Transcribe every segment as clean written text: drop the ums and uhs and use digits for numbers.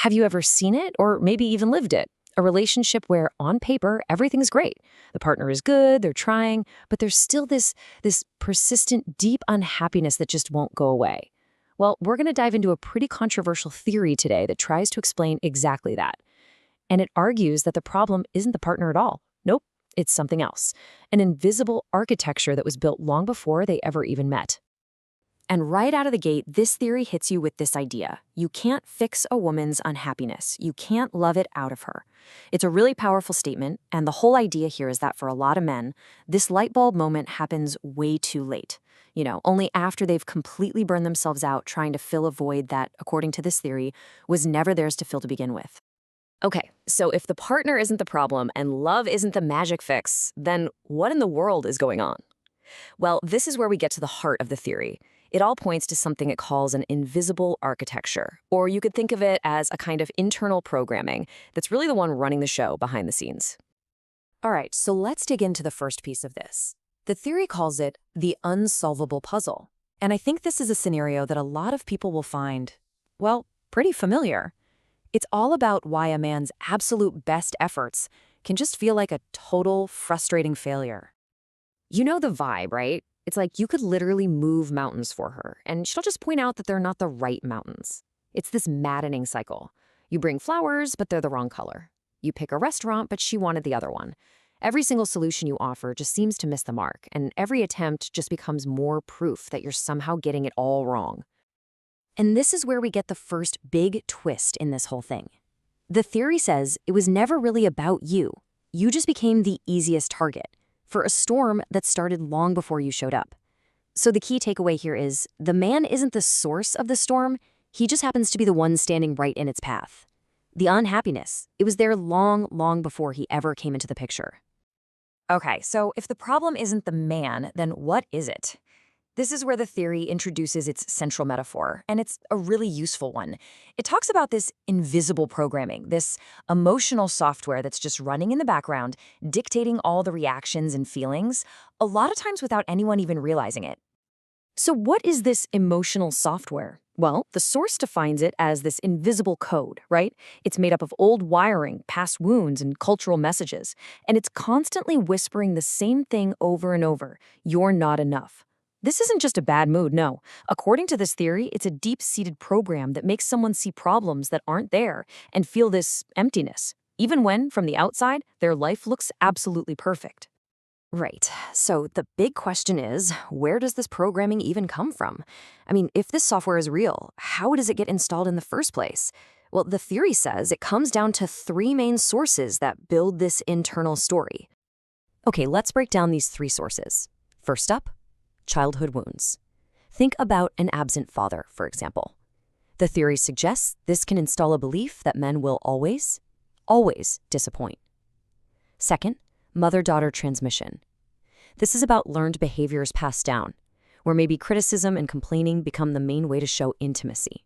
Have you ever seen it or maybe even lived it? A relationship where on paper everything's great. The partner is good, they're trying, but there's still this persistent deep unhappiness that just won't go away. Well, we're going to dive into a pretty controversial theory today that tries to explain exactly that. And it argues that the problem isn't the partner at all. Nope, it's something else. An invisible architecture that was built long before they ever even met. And right out of the gate, this theory hits you with this idea. You can't fix a woman's unhappiness. You can't love it out of her. It's a really powerful statement, and the whole idea here is that for a lot of men, this light bulb moment happens way too late. Only after they've completely burned themselves out trying to fill a void that, according to this theory, was never theirs to fill to begin with. Okay, so if the partner isn't the problem and love isn't the magic fix, then what in the world is going on? Well, this is where we get to the heart of the theory. It all points to something it calls an invisible architecture, or you could think of it as a kind of internal programming that's really the one running the show behind the scenes. All right, so let's dig into the first piece of this. The theory calls it the unsolvable puzzle. And I think this is a scenario that a lot of people will find, well, pretty familiar. It's all about why a man's absolute best efforts can just feel like a total frustrating failure. You know the vibe, right? It's like you could literally move mountains for her, and she'll just point out that they're not the right mountains. It's this maddening cycle. You bring flowers, but they're the wrong color. You pick a restaurant, but she wanted the other one. Every single solution you offer just seems to miss the mark, and every attempt just becomes more proof that you're somehow getting it all wrong. And this is where we get the first big twist in this whole thing. The theory says it was never really about you. You just became the easiest target for a storm that started long before you showed up. So the key takeaway here is the man isn't the source of the storm, he just happens to be the one standing right in its path. The unhappiness, it was there long, long before he ever came into the picture. Okay, so if the problem isn't the man, then what is it? This is where the theory introduces its central metaphor, and it's a really useful one. It talks about this invisible programming, this emotional software that's just running in the background, dictating all the reactions and feelings, a lot of times without anyone even realizing it. So what is this emotional software? Well, the source defines it as this invisible code, right? It's made up of old wiring, past wounds, and cultural messages, and it's constantly whispering the same thing over and over. You're not enough. This isn't just a bad mood, no. According to this theory, it's a deep-seated program that makes someone see problems that aren't there and feel this emptiness, even when, from the outside, their life looks absolutely perfect. Right. So the big question is, where does this programming even come from? I mean, if this software is real, how does it get installed in the first place? Well, the theory says it comes down to three main sources that build this internal story. Okay, let's break down these three sources. First up, childhood wounds. Think about an absent father, for example. The theory suggests this can install a belief that men will always disappoint. Second, mother-daughter transmission. This is about learned behaviors passed down, where maybe criticism and complaining become the main way to show intimacy.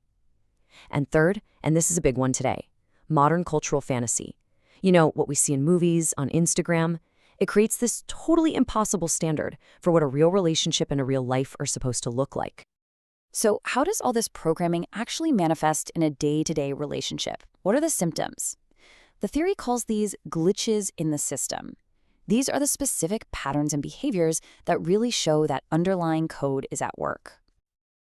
And third, and this is a big one today, modern cultural fantasy. You know, what we see in movies, on Instagram. It creates this totally impossible standard for what a real relationship and a real life are supposed to look like. So how does all this programming actually manifest in a day-to-day relationship? What are the symptoms? The theory calls these glitches in the system. These are the specific patterns and behaviors that really show that underlying code is at work.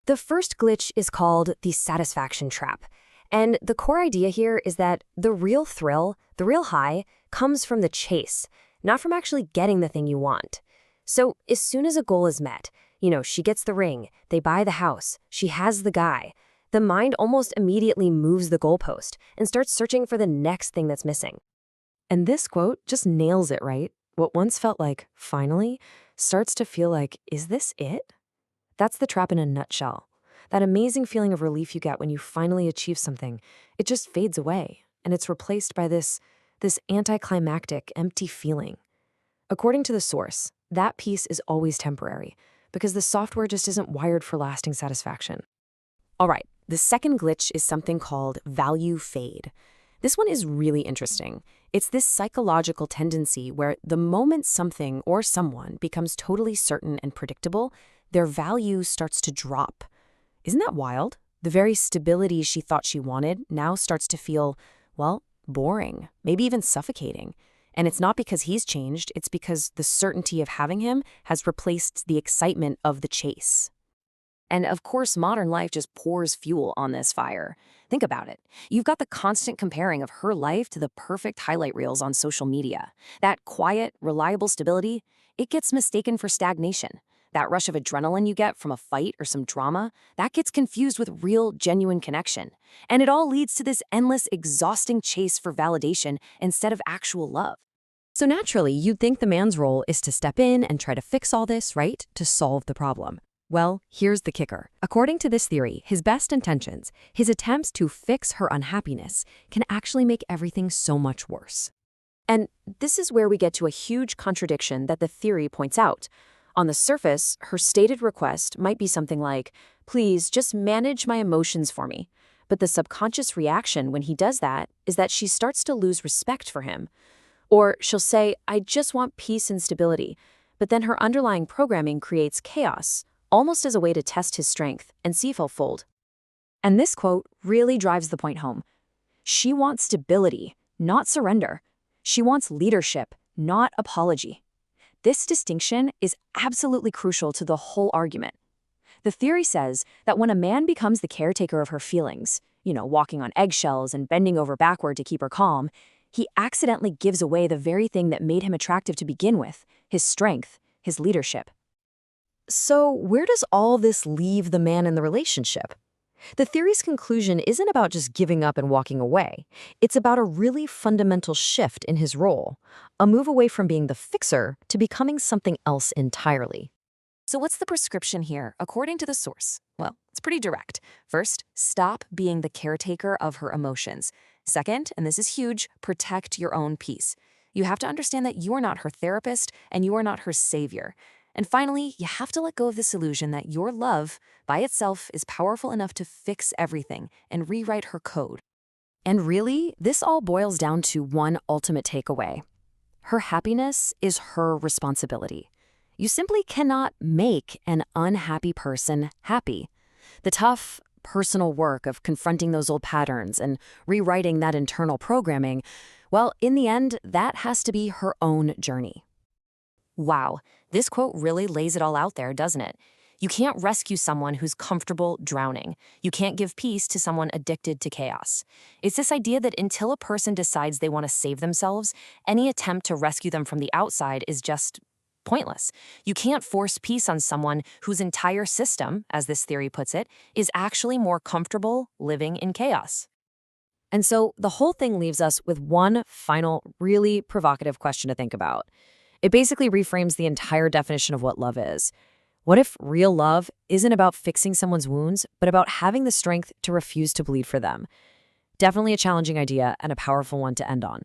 The first glitch is called the satisfaction trap. And the core idea here is that the real thrill, the real high, comes from the chase, not from actually getting the thing you want. So as soon as a goal is met, she gets the ring, they buy the house, she has the guy, the mind almost immediately moves the goalpost and starts searching for the next thing that's missing. And this quote just nails it, right? What once felt like, finally, starts to feel like, is this it? That's the trap in a nutshell. That amazing feeling of relief you get when you finally achieve something, it just fades away, and it's replaced by this anticlimactic, empty feeling. According to the source, that piece is always temporary, because the software just isn't wired for lasting satisfaction. All right, the second glitch is something called value fade. This one is really interesting. It's this psychological tendency where the moment something or someone becomes totally certain and predictable, their value starts to drop. Isn't that wild? The very stability she thought she wanted now starts to feel, well, boring, maybe even suffocating. And it's not because he's changed, it's because the certainty of having him has replaced the excitement of the chase. And of course, modern life just pours fuel on this fire. Think about it. You've got the constant comparing of her life to the perfect highlight reels on social media. That quiet, reliable stability, it gets mistaken for stagnation. That rush of adrenaline you get from a fight or some drama, that gets confused with real, genuine connection. And it all leads to this endless, exhausting chase for validation instead of actual love. So naturally, you'd think the man's role is to step in and try to fix all this, right? To solve the problem. Well, here's the kicker. According to this theory, his best intentions, his attempts to fix her unhappiness, can actually make everything so much worse. And this is where we get to a huge contradiction that the theory points out. On the surface, her stated request might be something like, "Please, just manage my emotions for me." But the subconscious reaction when he does that is that she starts to lose respect for him. Or she'll say, "I just want peace and stability." But then her underlying programming creates chaos, almost as a way to test his strength and see if he'll fold. And this quote really drives the point home. She wants stability, not surrender. She wants leadership, not apology. This distinction is absolutely crucial to the whole argument. The theory says that when a man becomes the caretaker of her feelings, walking on eggshells and bending over backward to keep her calm, he accidentally gives away the very thing that made him attractive to begin with, his strength, his leadership. So where does all this leave the man in the relationship? The theory's conclusion isn't about just giving up and walking away. It's about a really fundamental shift in his role, a move away from being the fixer to becoming something else entirely. So what's the prescription here, according to the source? Well, it's pretty direct. First, stop being the caretaker of her emotions. Second, and this is huge, protect your own peace. You have to understand that you are not her therapist and you are not her savior. And finally, you have to let go of this illusion that your love, by itself, is powerful enough to fix everything and rewrite her code. And really, this all boils down to one ultimate takeaway. Her happiness is her responsibility. You simply cannot make an unhappy person happy. The tough, personal work of confronting those old patterns and rewriting that internal programming, well, in the end, that has to be her own journey. Wow, this quote really lays it all out there, doesn't it? You can't rescue someone who's comfortable drowning. You can't give peace to someone addicted to chaos. It's this idea that until a person decides they want to save themselves, any attempt to rescue them from the outside is just pointless. You can't force peace on someone whose entire system, as this theory puts it, is actually more comfortable living in chaos. And so the whole thing leaves us with one final, really provocative question to think about. It basically reframes the entire definition of what love is. What if real love isn't about fixing someone's wounds, but about having the strength to refuse to bleed for them? Definitely a challenging idea and a powerful one to end on.